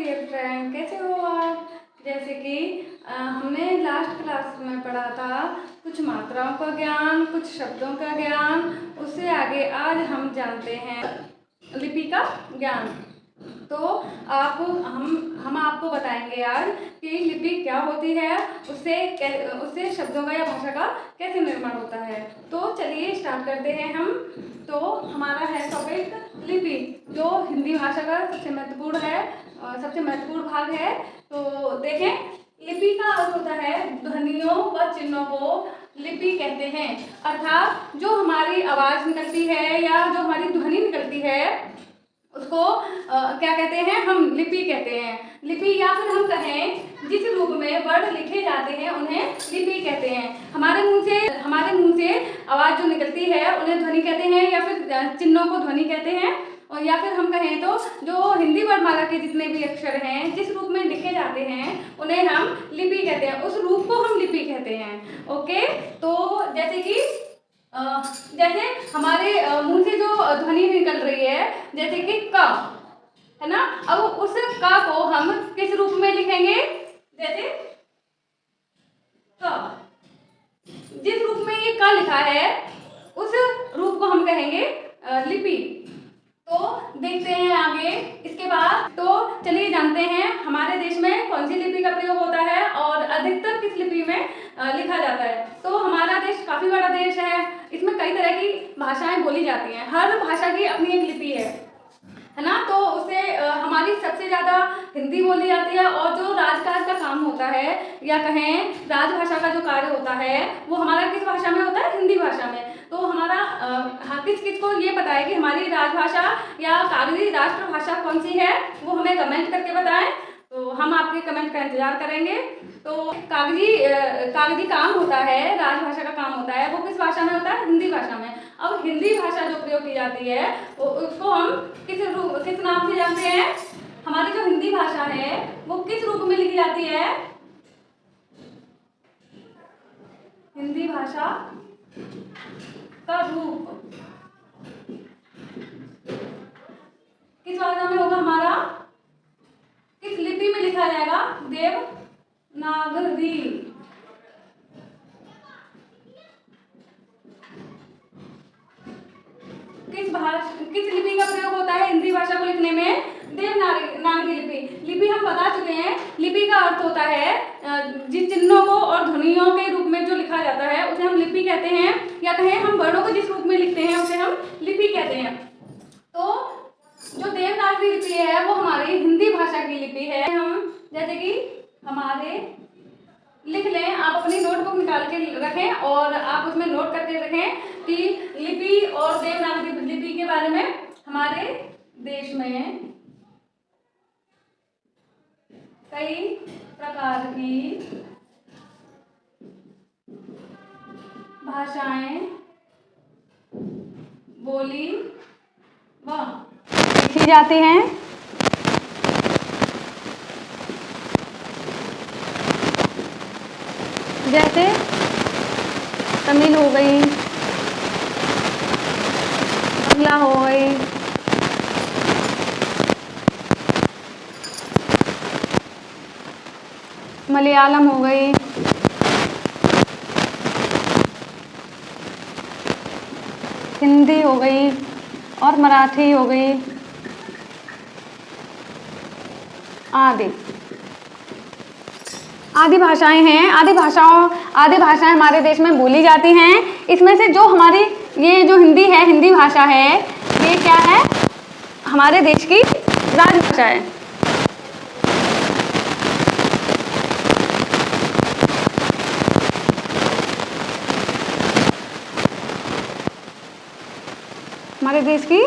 Dear friend, कैसे हो आप। जैसे कि हमने लास्ट क्लास में पढ़ा था कुछ मात्राओं का ज्ञान, कुछ शब्दों का ज्ञान। उससे आगे आज हम जानते हैं लिपि का ज्ञान। तो हम आपको बताएंगे आज कि लिपि क्या होती है, उससे शब्दों का या भाषा का कैसे निर्माण होता है। तो चलिए स्टार्ट करते हैं हम। तो हमारा है टॉपिक लिपि, जो हिंदी भाषा का सबसे महत्वपूर्ण है, सबसे महत्वपूर्ण भाग है। तो देखें, लिपि का अर्थ होता है ध्वनियों व चिन्हों को लिपि कहते हैं। अर्थात जो हमारी आवाज निकलती है या जो हमारी ध्वनि निकलती है उसको क्या कहते हैं, हम लिपि कहते हैं। लिपि या फिर हम कहें जिस रूप में वर्ड लिखे जाते हैं उन्हें लिपि कहते हैं। हमारे मुंह से आवाज जो निकलती है उन्हें ध्वनि कहते हैं, या फिर चिन्हों को ध्वनि कहते हैं। और या फिर हम कहें तो जो हिंदी वर्णमाला के जितने भी अक्षर हैं जिस रूप में लिखे जाते हैं उन्हें हम लिपि कहते हैं, उस रूप को हम लिपि कहते हैं। ओके, तो जैसे हमारे मुंह से जो ध्वनि निकल रही है, जैसे कि क, है ना। अब उस क को हम किस रूप में लिखेंगे, जैसे क, जिस रूप में ये क लिखा है उस रूप को हम कहेंगे लिपि। तो देखते हैं आगे इसके बाद। तो चलिए जानते हैं हमारे देश में कौन सी लिपि का प्रयोग होता है और अधिकतर किस लिपि में लिखा जाता है। तो हमारा देश काफी बड़ा देश है, इसमें कई तरह की भाषाएं बोली जाती हैं। हर भाषा की अपनी एक लिपि है ना। तो उससे हमारी सबसे ज्यादा हिंदी बोली जाती है, और जो राजकाज का काम होता है या कहें राजभाषा का जो कार्य होता है वो हमारा किस भाषा में होता है, हिंदी भाषा में। तो हमारा किस किस को ये पता है कि हमारी राजभाषा या कागजी राष्ट्रभाषा कौन सी है, वो हमें कमेंट करके बताएं। तो हम आपके कमेंट का इंतजार करेंगे। तो कागजी काम होता है, राजभाषा का काम होता है, वो किस भाषा में होता है, हिंदी भाषा में। अब हिंदी भाषा जो प्रयोग की जाती है उसको हम किस नाम से जानते हैं। हमारी जो हिंदी भाषा है वो किस रूप में लिखी जाती है, हिंदी भाषा का रूप किस भाषा में होगा, हमारा किस लिपि में लिखा जाएगा, देवनागरी। किस लिपि का प्रयोग होता है हिंदी भाषा को लिखने में, देवनागरी लिपि। लिपि हम बता चुके हैं, लिपि का अर्थ होता है जिन चिन्हों को और ध्वनियों के रूप में जो लिखा जाता है उसे हम लिपि कहते हैं, या कहें हम वर्णों को जिस रूप में लिखते हैं उसे हम लिपि कहते हैं। तो जो देवनागरी लिपि है वो हमारी हिंदी भाषा की लिपि है। हम जैसे कि हमारे लिख लें, आप अपनी नोटबुक निकाल के रखें और आप उसमें नोट करके रखें कि लिपि और देवनागरी लिपि के बारे में। हमारे देश में कई प्रकार की भाषाएं बोली व लिखी जाती हैं। जैसे तमिल हो गई, बांग्ला हो गई, मलयालम हो गई, हिंदी हो गई और मराठी हो गई आदि भाषाएं हैं। आदि भाषाएं हमारे देश में बोली जाती हैं। इसमें से जो हमारी ये जो हिंदी है, हिंदी भाषा है, ये क्या है, हमारे देश की राजभाषा है। हमारे देश की